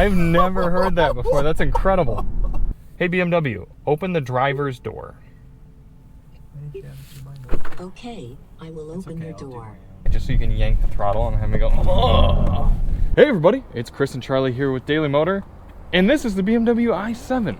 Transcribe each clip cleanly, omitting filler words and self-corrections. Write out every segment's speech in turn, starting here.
I've never heard that before. That's incredible. Hey, BMW, open the driver's door. Okay, I will open the door. Just so you can yank the throttle and have me go, oh. Hey everybody, it's Chris and Charlie here with Daily Motor, and this is the BMW i7.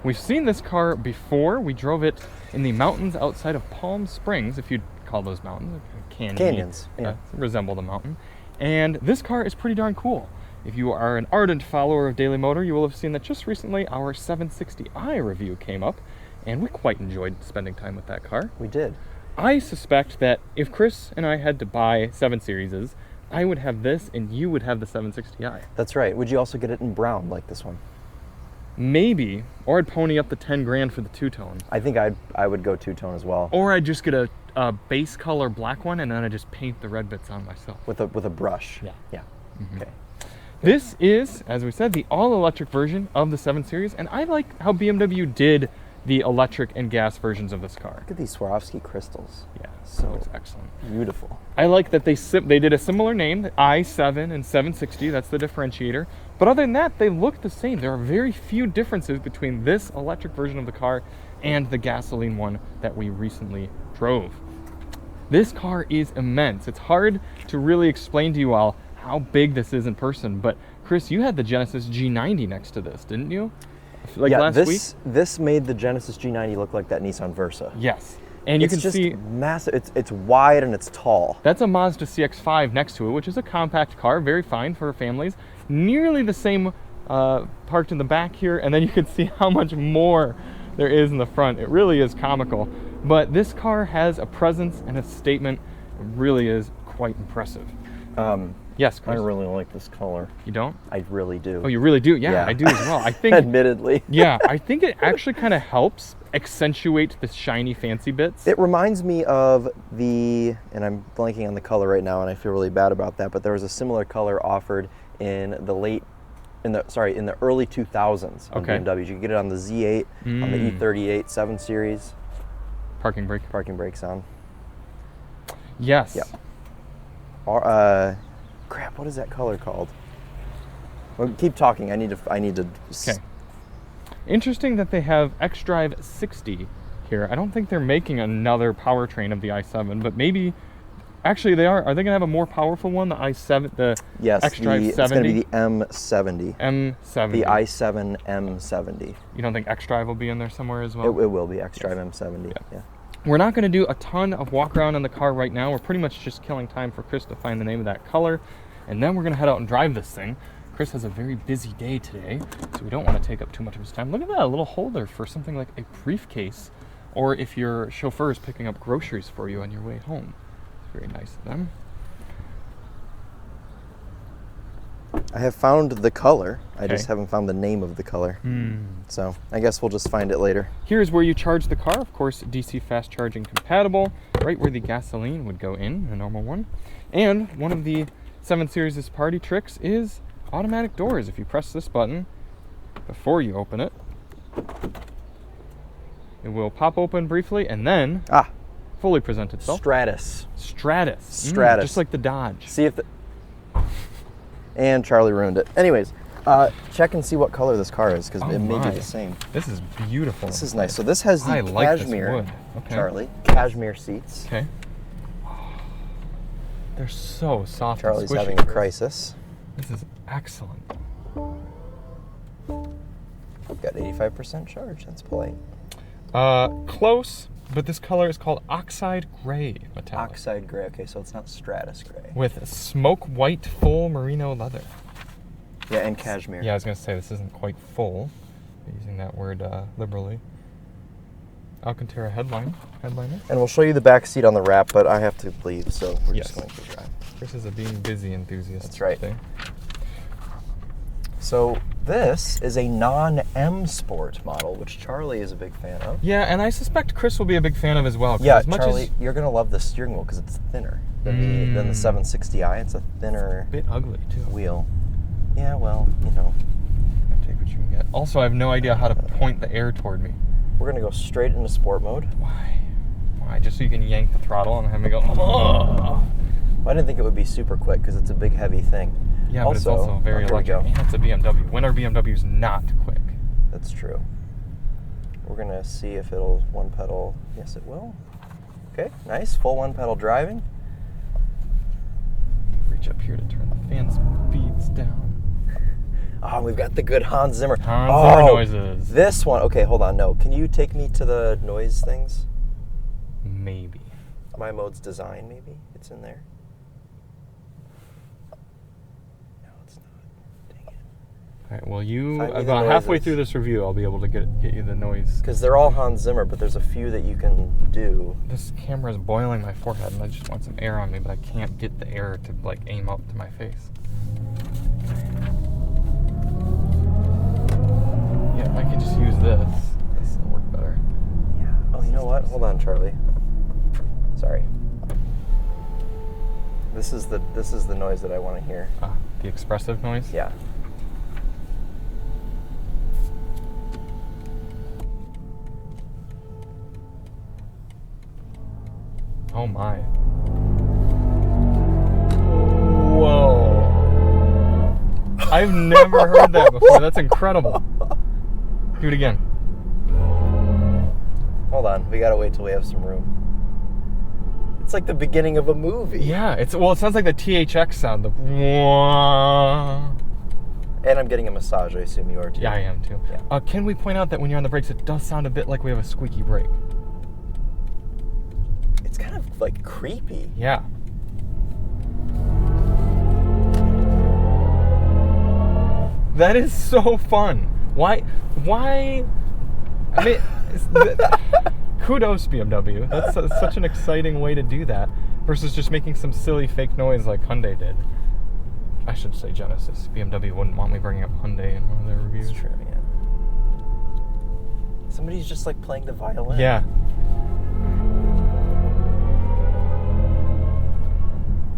We've seen this car before. We drove it in the mountains outside of Palm Springs, if you'd call those mountains. Canyons, yeah. Resemble the mountain. And this car is pretty darn cool. If you are an ardent follower of Daily Motor, you will have seen that just recently our 760i review came up, and we quite enjoyed spending time with that car. We did. I suspect that if Chris and I had to buy 7 Series, I would have this and you would have the 760i. That's right. Would you also get it in brown like this one? Maybe, or I'd pony up the 10 grand for the two-tone. I think I would go two-tone as well. Or I'd just get a base color black one and then I just paint the red bits on myself. With a brush. Yeah. Yeah. Mm-hmm. Okay. This is, as we said, the all-electric version of the 7 Series, and I like how BMW did the electric and gas versions of this car. Look at these Swarovski crystals. Yeah, so looks excellent. Beautiful. I like that they did a similar name, the i7 and 760, that's the differentiator. But other than that, they look the same. There are very few differences between this electric version of the car and the gasoline one that we recently drove. This car is immense. It's hard to really explain to you all how big this is in person, but Chris, you had the Genesis G90 next to this, didn't you? Like yeah, last week? This made the Genesis G90 look like that Nissan Versa. Yes. And you can just see massive. It's wide and it's tall. That's a Mazda CX-5 next to it, which is a compact car, very fine for families. Nearly the same parked in the back here, and then you can see how much more there is in the front. It really is comical. But this car has a presence and a statement. It really is quite impressive. Yes, Chris? I really like this color. You don't? I really do. Oh, you really do? Yeah, I do as well. I think. Admittedly. Yeah, I think it actually kind of helps accentuate the shiny fancy bits. It reminds me of and I'm blanking on the color right now and I feel really bad about that, but there was a similar color offered in the early 2000s on BMWs. You could get it on the Z8, on the E38 7 Series. Parking brake. Parking brakes on. Yes. Yeah. Crap, what is that color called? Well, keep talking. I need to. Okay. Interesting that they have xDrive 60 here. I don't think they're making another powertrain of the i7, but maybe. Actually, they are. Are they going to have a more powerful one? The i7, the xDrive 70. It's going to be the M70. M70. The i7 M70. You don't think xDrive will be in there somewhere as well? It will be xDrive M70. Yeah. We're not going to do a ton of walk around in the car right now. We're pretty much just killing time for Chris to find the name of that color. And then we're going to head out and drive this thing. Chris has a very busy day today, so we don't want to take up too much of his time. Look at that, a little holder for something like a briefcase, or if your chauffeur is picking up groceries for you on your way home. It's very nice of them. I have found the color. I just haven't found the name of the color. So I guess we'll just find it later. Here's where you charge the car. Of course, DC fast charging compatible, right where the gasoline would go in, a normal one. And one of the 7 Series' party tricks is automatic doors. If you press this button before you open it, it will pop open briefly and then fully present itself. Stratus. Just like the Dodge. See if and Charlie ruined it. Anyways, check and see what color this car is, because it may be the same. This is beautiful. This is nice. So this has the cashmere, like this wood. Okay. Charlie, cashmere seats. Okay. They're so soft. Charlie's and squishy. having a crisis. This is excellent. Got 85% charge. That's polite. Close, but this color is called Oxide Gray metallic. Oxide Gray. Okay, so it's not Stratus Gray. With smoke white full merino leather. Yeah, and cashmere. Yeah, I was going to say this isn't quite full. Using that word liberally. Alcantara headliner. And we'll show you the back seat on the wrap, but I have to leave, so we're just going to drive. Chris is a being busy enthusiast. That's right. Today. So this is a non-M Sport model, which Charlie is a big fan of. Yeah, and I suspect Chris will be a big fan of as well. Yeah, Charlie, you're going to love the steering wheel because it's thinner than the 760i. It's a thinner bit ugly, too. Wheel. Yeah, well, you know. Take what you can get. Also, I have no idea how to point the air toward me. We're going to go straight into sport mode. Why? Just so you can yank the throttle and have me go, oh. I didn't think it would be super quick because it's a big, heavy thing. Yeah, but it's also very here we electric. go. And it's a BMW. When are BMWs not quick? That's true. We're going to see if it'll one pedal. Yes, it will. Okay, nice. Full one pedal driving. Reach up here to turn the fan speeds down. Oh, we've got the good Hans Zimmer. Hans Zimmer noises. This one. Okay, hold on. No. Can you take me to the noise things? Maybe. My mode's design, maybe? It's in there. No, it's not. Dang it. All right, well, you, Find me the about halfway noises. through this review, I'll be able to get you the noise. Because they're all Hans Zimmer, but there's a few that you can do. This camera is boiling my forehead, and I just want some air on me, but I can't get the air to, like, aim up to my face. Yeah, I could just use this. This will work better. Yeah. Oh, you know what? Hold on, Charlie. Sorry. This is the noise that I want to hear. Ah, the expressive noise? Yeah. Oh my. Whoa. I've never heard that before. That's incredible. Do it again. Hold on. We gotta wait till we have some room. It's like the beginning of a movie. Yeah, it sounds like the THX sound. The And I'm getting a massage. I assume you are too. Yeah, I am too. Yeah. Can we point out that when you're on the brakes, it does sound a bit like we have a squeaky brake? It's kind of like creepy. Yeah. That is so fun. Why? I mean, kudos BMW. That's such an exciting way to do that versus just making some silly fake noise like Hyundai did. I should say Genesis. BMW wouldn't want me bringing up Hyundai in one of their reviews. It's true, yeah. Somebody's just like playing the violin. Yeah.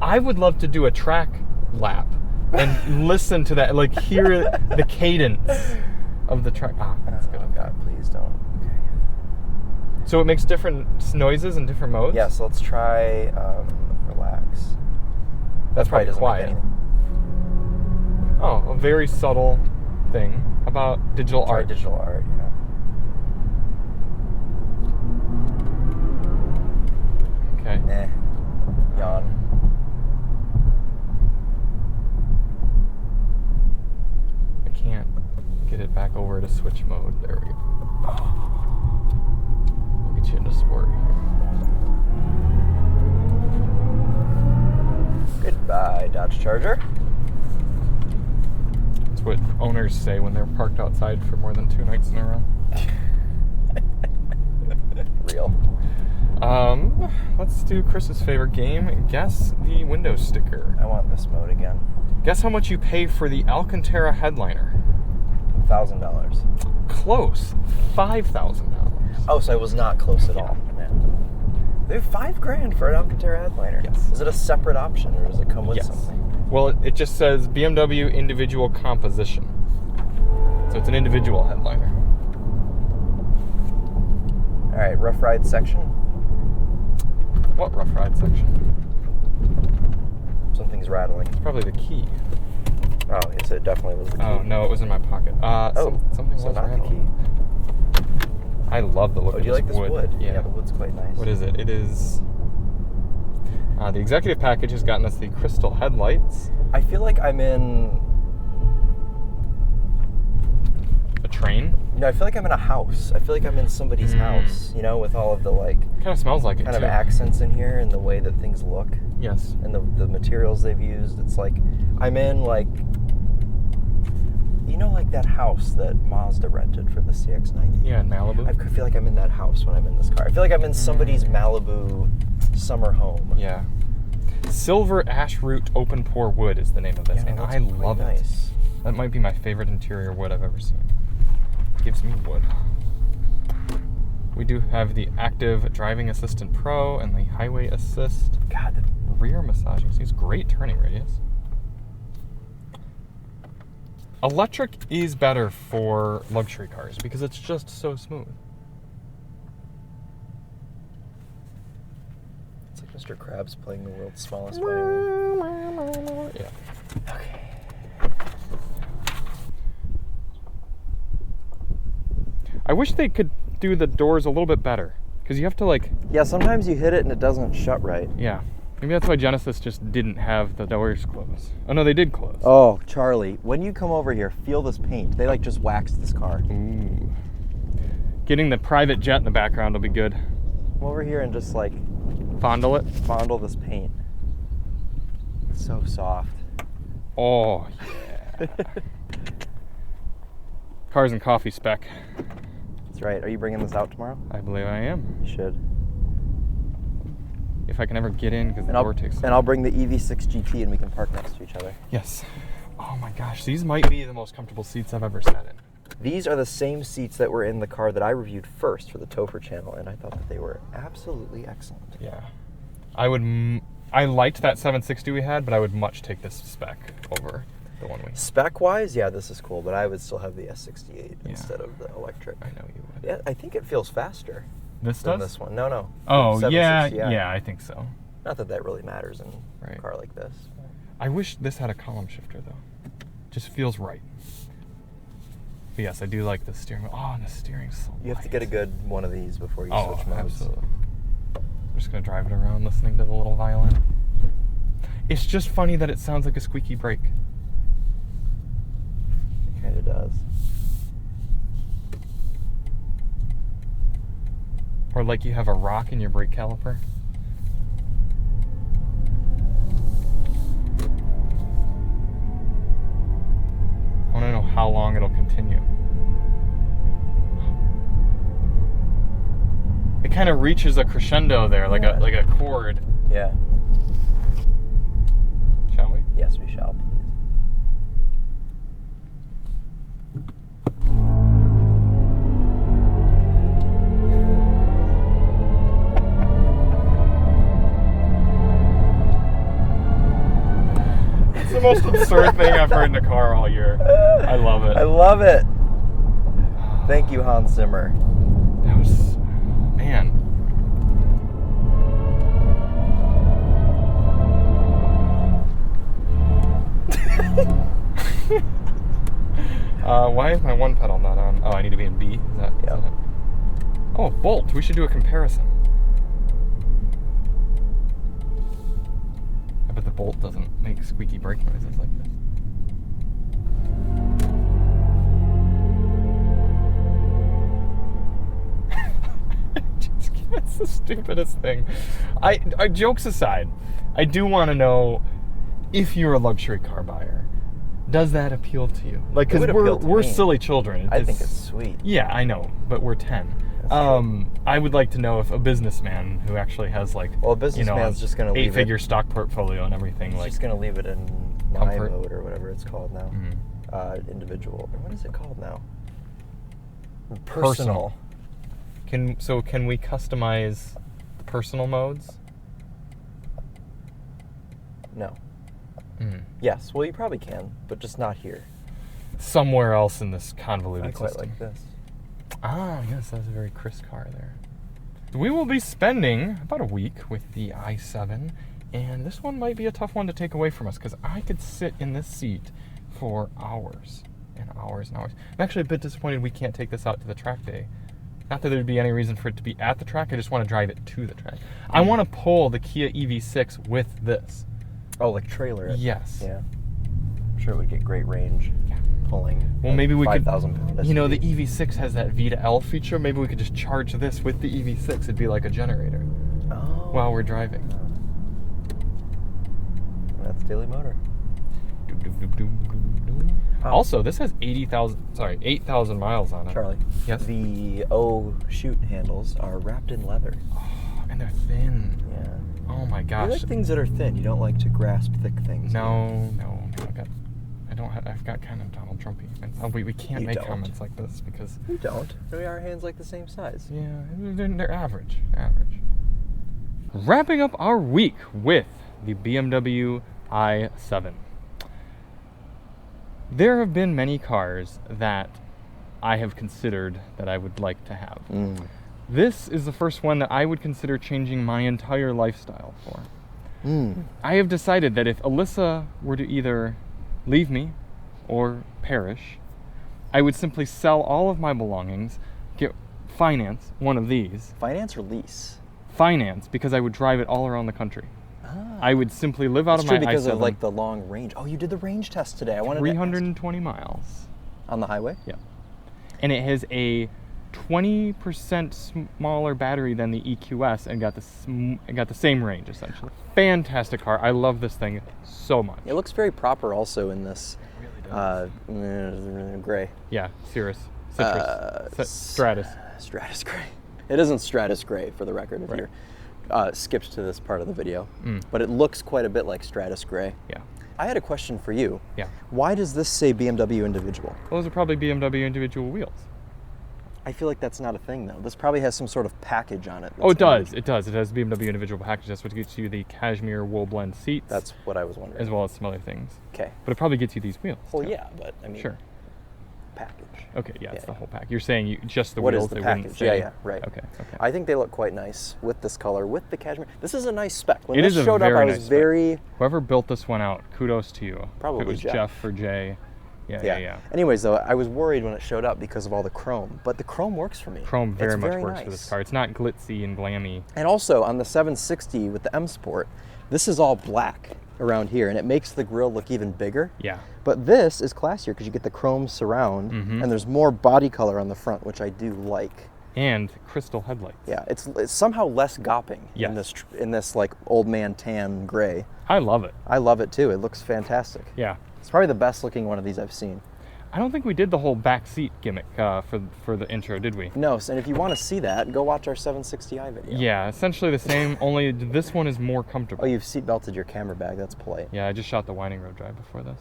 I would love to do a track lap and listen to that, like hear the cadence of the track. Ah, that's good. Oh God, please don't. Okay. So it makes different noises in different modes? Yeah, so let's try relax. That's probably doesn't make quiet. anything. Oh, a very subtle thing about digital Try art. digital art, yeah. Okay. Yawn. I can't get it back over to switch mode. There we go. We'll get you into sport here. Goodbye, Dodge Charger. That's what owners say when they're parked outside for more than 2 nights in a row. Real. Let's do Chris's favorite game. Guess the window sticker. I want this mode again. Guess how much you pay for the Alcantara headliner. $1,000. Close. $5,000. Oh, so I was not close at Yeah. all. Man. They have $5,000 for an Alcantara headliner. Yes. Is it a separate option or does it come with Yes. something? Well, it just says BMW individual composition. So it's an individual headliner. All right, rough ride section. What rough ride section? Something's rattling. It's probably the key. Oh, yes, it definitely was the key. Oh, no, it was in my pocket. Something so was not rattling. the key. I love the look Oh, of do you this like this wood? Yeah. The wood's quite nice. What is it? It is... the executive package has gotten us the crystal headlights. I feel like I'm in... A train. No, I feel like I'm in a house. I feel like I'm in somebody's house, you know, with all of the, like, Kind of smells like it, kind too. of accents in here and the way that things look Yes. and the materials they've used. It's like I'm in, like, you know, like that house that Mazda rented for the CX-90? Yeah, in Malibu. I feel like I'm in that house when I'm in this car. I feel like I'm in somebody's Malibu summer home. Yeah. Silver ash root open pore wood is the name of this, Yeah, and that's I quite love nice. it. That might be my favorite interior wood I've ever seen. Gives me wood. We do have the active driving assistant pro and the highway assist. God, the Rear massaging seats, great turning radius. Electric is better for luxury cars because it's just so smooth. it's like Mr. Krabs playing the world's smallest violin. Yeah. Okay. I wish they could do the doors a little bit better. Because you have to like... Yeah, sometimes you hit it and it doesn't shut right. Yeah. Maybe that's why Genesis just didn't have the doors closed. Oh, no, they did close. Oh, Charlie, when you come over here, feel this paint. They like just waxed this car. Ooh. Getting the private jet in the background will be good. Come over here and just like... Fondle it. Fondle this paint. It's so soft. Oh, yeah. Cars and Coffee spec. That's right. Are you bringing this out tomorrow? I believe I am. You should. If I can ever get in, because the door takes so long. And I'll bring the EV6 GT and we can park next to each other. Yes. Oh my gosh, these might be the most comfortable seats I've ever sat in. These are the same seats that were in the car that I reviewed first for the Topher channel, and I thought that they were absolutely excellent. Yeah. I liked that 760 we had, but I would much take this spec over the one we... Spec-wise, yeah, this is cool, but I would still have the S68 instead of the electric. I know you would. Yeah, I think it feels faster. This than does? this one. No. Oh, yeah, 760i. yeah, I think so. Not that that really matters in a car like this. I wish this had a column shifter, though. Just feels right. But yes, I do like the steering wheel. Oh, and the steering's so You have to get a good one of these before you switch modes. Absolutely. I'm just going to drive it around listening to the little violin. It's just funny that it sounds like a squeaky brake. It kind of does. Or like you have a rock in your brake caliper. I want to know how long it'll continue. It kind of reaches a crescendo there, like a chord. Yeah. Shall we? Yes, we shall, please. It's the most absurd thing I've heard in a car all year. I love it. I love it. Thank you, Hans Zimmer. That was, man. Why is my one pedal not on? Oh, I need to be in B? Is that it? Oh, Bolt. We should do a comparison. I bet the Bolt doesn't make squeaky brake noises like this. It's the stupidest thing. Jokes aside, I do want to know, if you're a luxury car buyer, does that appeal to you? Like, because we're silly children. I think it's sweet. Yeah, I know, but we're 10. I would like to know if a businessman who actually has like, well, a businessman's just going to leave 8-figure stock portfolio and everything, he's like, just going to leave it in my comfort mode or whatever it's called now. Mm-hmm. Individual. What is it called now? Personal. Can we customize the personal modes? No. Mm. Yes. Well, you probably can, but just not here. Somewhere else in this convoluted Not quite system. like this. Ah, yes, that's a very crisp car there. We will be spending about a week with the i7, and this one might be a tough one to take away from us, because I could sit in this seat for hours and hours and hours. I'm actually a bit disappointed we can't take this out to the track day. Not that there'd be any reason for it to be at the track, I just want to drive it to the track. I want to pull the Kia EV6 with this. Oh, like trailer it? Yes. Yeah. I'm sure it would get great range. Yeah. Pulling. Well, maybe we could. 5,000 pound. You know, the EV6 has that V to L feature. Maybe we could just charge this with the EV6. It'd be like a generator while we're driving. That's Daily Motor. Also, this has 8,000 miles on it. Charlie. Yes. The chute handles are wrapped in leather. Oh, and they're thin. Yeah. Oh my You gosh. like things that are thin. You don't like to grasp thick things. No. I've got kind of Donald Trumpy. And we can't make comments like this because We don't. Our hands like the same size. yeah, they're average. Wrapping up our week with the BMW i7. There have been many cars that I have considered that I would like to have. This is the first one that I would consider changing my entire lifestyle for. I have decided that if Alyssa were to either leave me or perish, I would simply sell all of my belongings, finance one of these. Finance or lease? Finance, because I would drive it all around the country. I would simply live out of my i7. Because of like the long range. Oh, you did the range test today. I wanted 320 miles. On the highway? Yeah. And it has a 20% smaller battery than the EQS and got the same range essentially. Fantastic car. I love this thing so much. It looks very proper also in this gray. Yeah, Citrus. Stratus. Stratus gray. It isn't Stratus gray for the record if you're skipped to this part of the video. But it looks quite a bit like Stratus gray. Yeah. I had a question for you. Yeah. Why does this say BMW individual? Well, those are probably BMW individual wheels. I feel like that's not a thing though. This probably has some sort of package on it. Oh, it does. It does. It has BMW individual package. That's what gets you the cashmere wool blend seats. That's what I was wondering. As well as some other things. Okay. But it probably gets you these wheels. Well, too. yeah, but I mean, sure. Package. Okay, yeah, it's the whole pack. You're saying just the what wheels. What is the they package? Wouldn't say. Yeah, right. Okay. I think they look quite nice with this color, with the cashmere. This is a nice spec. When it this is showed a very up, I nice was spec. very. Whoever built this one out, kudos to you. Probably if it was Jeff or Jay. Yeah. Anyways, though, I was worried when it showed up because of all the chrome, but the chrome works for me. Chrome very much works nice. for this car. It's not glitzy and glammy. And also on the 760 with the M Sport, this is all black around here, and it makes the grille look even bigger. Yeah. But this is classier because you get the chrome surround, and there's more body color on the front, which I do like. And crystal headlights. Yeah, it's somehow less gopping in this like old man tan gray. I love it. I love it too. It looks fantastic. Yeah. It's probably the best looking one of these I've seen. I don't think we did the whole back seat gimmick for the intro, did we? No, and if you want to see that, go watch our 760i video. Yeah, essentially the same, only this one is more comfortable. Oh, you've seat belted your camera bag. That's polite. Yeah, I just shot the winding road drive before this.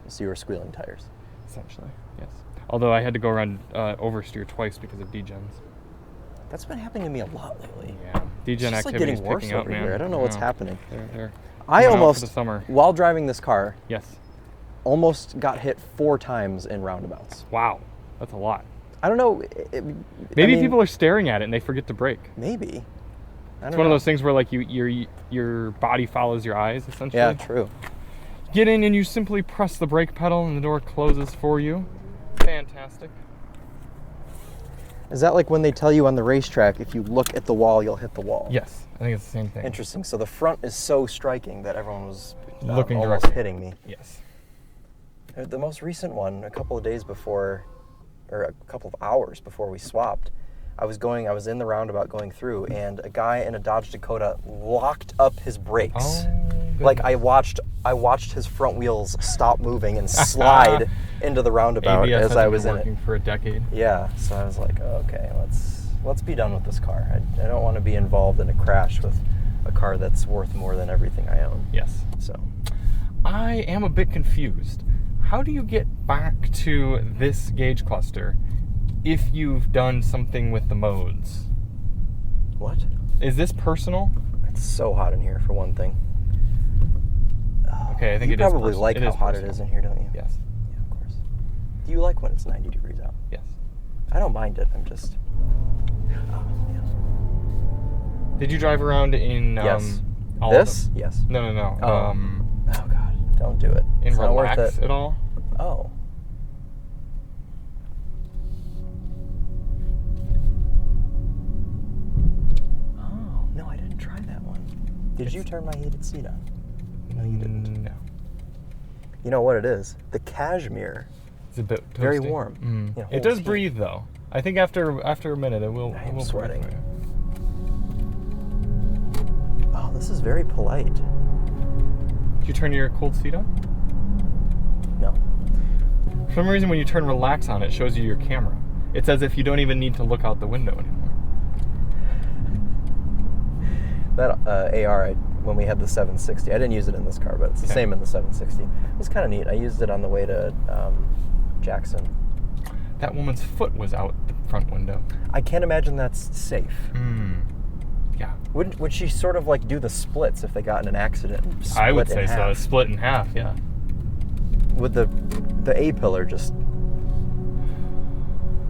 So you were squealing tires. Essentially, yes. Although I had to go around oversteer twice because of degens. That's been happening to me a lot lately. Yeah, degen it's like activity is getting worse picking up, over man. here. I don't know what's happening. They're I coming out almost, for the summer. while driving this car, Yes. almost got hit 4 times in roundabouts. Wow, that's a lot. I don't know. Maybe people are staring at it and they forget to brake. Maybe. It's one of those things where like your body follows your eyes, essentially. Yeah, true. Get in and you simply press the brake pedal and the door closes for you. Fantastic. Is that like when they tell you on the racetrack, if you look at the wall, you'll hit the wall? Yes, I think it's the same thing. Interesting. So the front is so striking that everyone was looking almost directly. hitting me. Yes. The most recent one, a couple of days before, or a couple of hours before we swapped, I was in the roundabout going through, and a guy in a Dodge Dakota locked up his brakes. Oh, like I watched his front wheels stop moving and slide into the roundabout ABS as I was in working it. for a decade. Yeah, so I was like, oh, okay, let's be done with this car. I don't want to be involved in a crash with a car that's worth more than everything I own. Yes. So I am a bit confused. How do you get back to this gauge cluster if you've done something with the modes? what? Is this personal? It's so hot in here for one thing. Okay, I think you it is probably personal. like It how is hot personal. it is in here, don't you? Yes. Yeah, of course. Do you like when it's 90 degrees out? Yes. I don't mind it. I'm just. Oh, yeah. Did you drive around in Yes. all This? of them? Yes. No. Oh. Oh God! Don't do it. In It's not worth Relax it. at all? Oh. Oh no! I didn't try that one. Did you turn my heated seat on? No, you didn't. No. You know what it is? The cashmere. It's a bit Very toasty. warm. Yeah, It holds does heat. breathe though. I think after a minute it will. I it am will sweating. breathe. Oh, this is very polite. Did you turn your cold seat on? No. For some reason, when you turn relax on, it shows you your camera. It's as if you don't even need to look out the window anymore. That AR, when we had the 760, I didn't use it in this car, but it's the Okay. same in the 760. It was kind of neat. I used it on the way to Jackson. That woman's foot was out the front window. I can't imagine that's safe. Yeah. Would she sort of like do the splits if they got in an accident? I would Split in say so. half? Split in half, yeah. Would the A pillar just...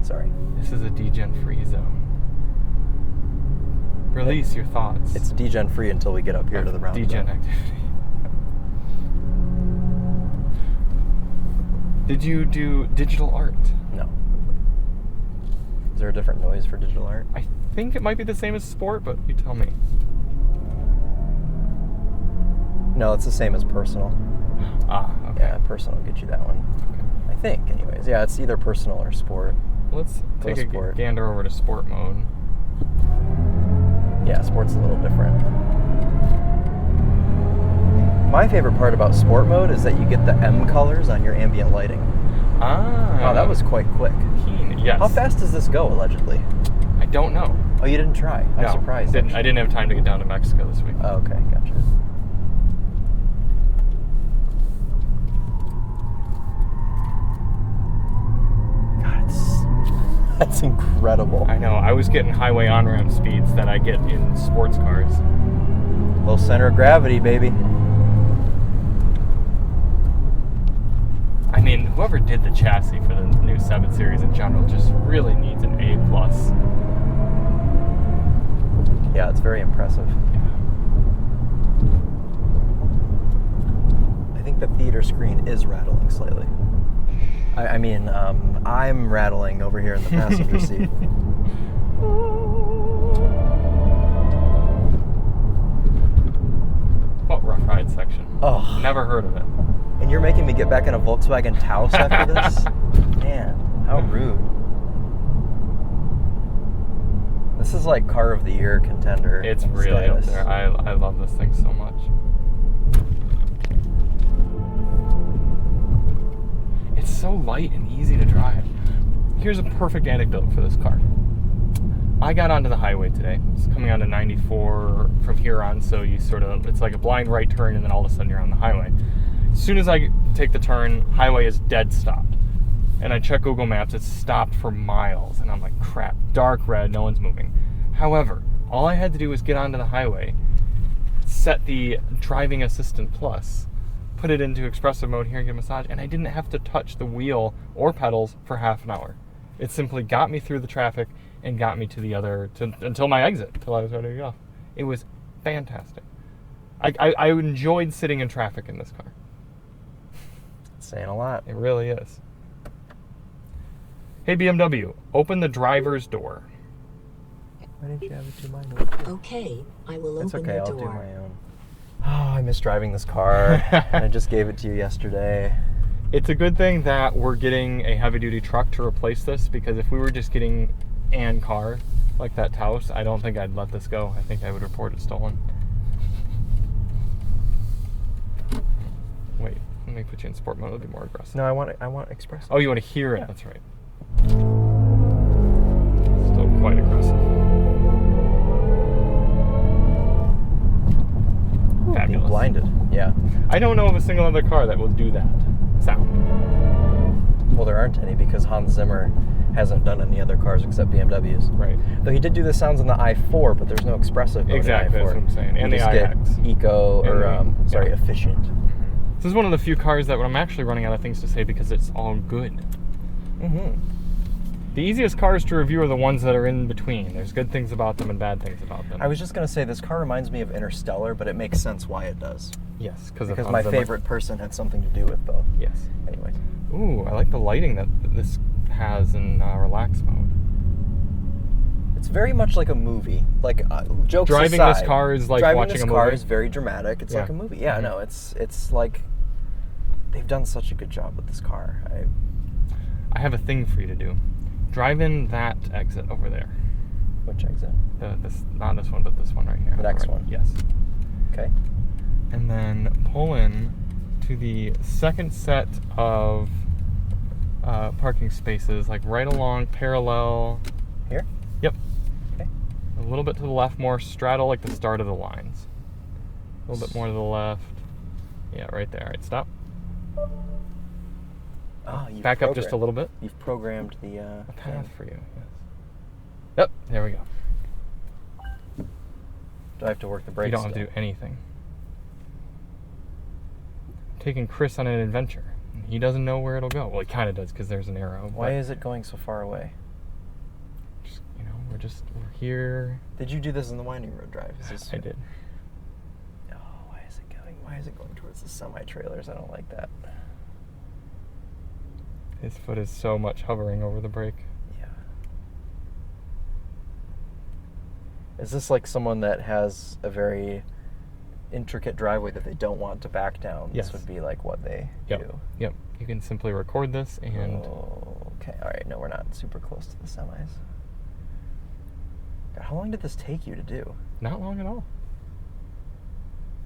Sorry. This is a degen free zone. Release your thoughts. It's degen free until we get up here to the roundabout. Degen activity. Did you do digital art? No. Is there a different noise for digital art? I think it might be the same as sport, but you tell me. No, it's the same as personal. Ah, okay. Yeah, personal will get you that one. Okay. I think, anyways. Yeah, it's either personal or sport. Let's take a sport. gander over to sport mode. Yeah, sport's a little different. My favorite part about sport mode is that you get the M colors on your ambient lighting. Ah. Wow, that was quite quick. Keen. Yes. How fast does this go, allegedly? I don't know. Oh, you didn't try? I'm No, surprised. I didn't have time to get down to Mexico this week. Oh, okay, gotcha. God, that's incredible. I know. I was getting highway on-ramp speeds that I get in sports cars. Low center of gravity, baby. I mean, whoever did the chassis for the new 7 Series in general just really needs an A+. Yeah, it's very impressive. I think the theater screen is rattling slightly. I mean, I'm rattling over here in the passenger seat. What rough ride section? Oh. Never heard of it. And you're making me get back in a Volkswagen Taos after this? Man, how rude. This is like car of the year contender. It's really status. up there. I love this thing so much. It's so light and easy to drive. Here's a perfect anecdote for this car. I got onto the highway today. It's coming onto 94 from here on, so you it's like a blind right turn, and then all of a sudden you're on the highway. As soon as I take the turn, highway is dead stopped. And I check Google Maps, it's stopped for miles. And I'm like, crap, dark red, no one's moving. However, all I had to do was get onto the highway, set the driving assistant plus, put it into expressive mode here and get a massage, and I didn't have to touch the wheel or pedals for half an hour. It simply got me through the traffic and got me to the until my exit, until I was ready to go. It was fantastic. I enjoyed sitting in traffic in this car. It's saying a lot. It really is. Hey BMW, open the driver's door. Why didn't you have it do mine? Okay, I will It's open okay, the I'll door. do my own. Oh, I miss driving this car. And I just gave it to you yesterday. It's a good thing that we're getting a heavy-duty truck to replace this, because if we were just getting an car like that Taos, I don't think I'd let this go. I think I would report it stolen. Wait, let me put you in sport mode. It'll be more aggressive. No, I want express. Oh, you want to hear it? Yeah. That's right. Still quite aggressive. Being Fabulous. blinded. Yeah. I don't know of a single other car that will do that sound. Well, there aren't any because Hans Zimmer hasn't done any other cars except BMWs. Right. Though he did do the sounds on the i4, but there's no expressive mode Exactly, in i4. that's what I'm saying. And You the just get iX. eco, or And the- efficient. This is one of the few cars that I'm actually running out of things to say because it's all good. Mm-hmm. The easiest cars to review are the ones that are in between. There's good things about them and bad things about them. I was just going to say, this car reminds me of Interstellar, but it makes sense why it does. Yes, Because of my Hans Zimmer. favorite person had something to do with both. Yes. Anyway. Ooh, I like the lighting that this has in relax mode. It's very much like a movie. Like, jokes Driving aside, this car is like driving watching this a car movie. is very dramatic. It's Yeah. like a movie. Yeah, Mhm. no, it's like they've done such a good job with this car. I have a thing for you to do. Drive in that exit over there. Which exit? Not this one, but this one right here. The next Right. one? Yes. Okay. And then pull in to the second set of parking spaces, like right along parallel. Here? Yep. Okay. A little bit to the left, more straddle like the start of the lines. A little bit more to the left. Yeah, right there. All right, stop. Oh, you've Back up just a little bit. You've programmed the A path thing. for you. Yes. Yep. There we go. Do I have to work the brakes? You don't have to still? do anything. I'm taking Chris on an adventure. He doesn't know where it'll go. Well, he kind of does because there's an arrow. Why but is it going so far away? just, we're just we're here. Did you do this in the winding road drive? I did. Oh, why is it going? Why is it going towards the semi-trailers? I don't like that. His foot is so much hovering over the brake. Yeah. Is this like someone that has a very intricate driveway that they don't want to back down? Yes. This would be like what they do. Yep. You can simply record this and... Oh, okay. All right. No, we're not super close to the semis. God, how long did this take you to do? Not long at all.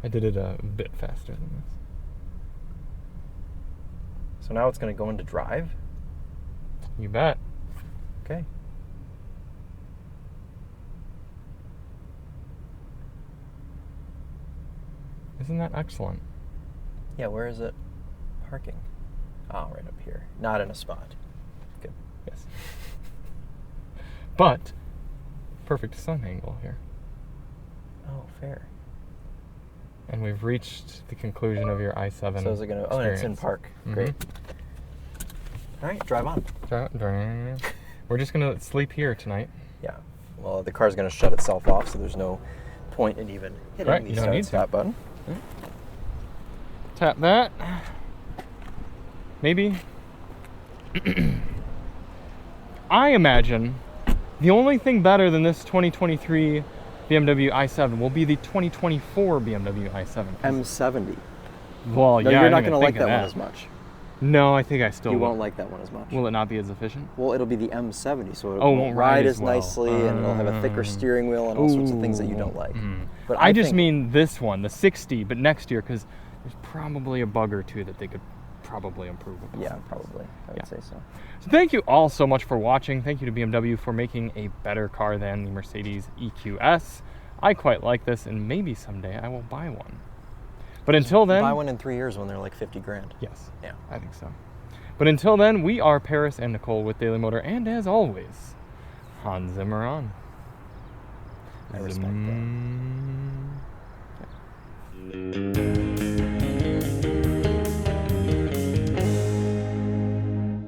I did it a bit faster than this. So now it's going to go into drive? You bet. Okay. Isn't that excellent? Yeah, where is it parking? Oh, right up here. Not in a spot. Good. Yes. But, perfect sun angle here. Oh, fair. And we've reached the conclusion of your I-7 So is it going to... Oh, and it's in experience. park. Mhm. Great. All right, drive on. We're just going to sleep here tonight. Yeah. Well, the car's going to shut itself off, so there's no point in even hitting Right, the you don't start need and stop button. Tap that. Maybe. I imagine the only thing better than this 2023 BMW i7 will be the 2024 BMW i7. M70. Well, No, yeah, you're I not didn't going to even like think that of one as much. No, I think I still You will. won't like that one as much. Will it not be as efficient? Well, it'll be the M70, so it Oh, won't ride as well. nicely, and it'll have a thicker steering wheel and all sorts of things that you don't like. But I just think- mean this one, the 60, but next year, because there's probably a bug or two that they could probably improve upon. Yeah, probably. I would say so. So thank you all so much for watching. Thank you to BMW for making a better car than the Mercedes EQS. I quite like this, and maybe someday I will buy one. But until then... Buy one in 3 years when they're like 50 grand. Yes. Yeah. I think so. But until then, we are Paris and Nicole with Daily Motor, and as always, Hans Zimmer on. I respect that.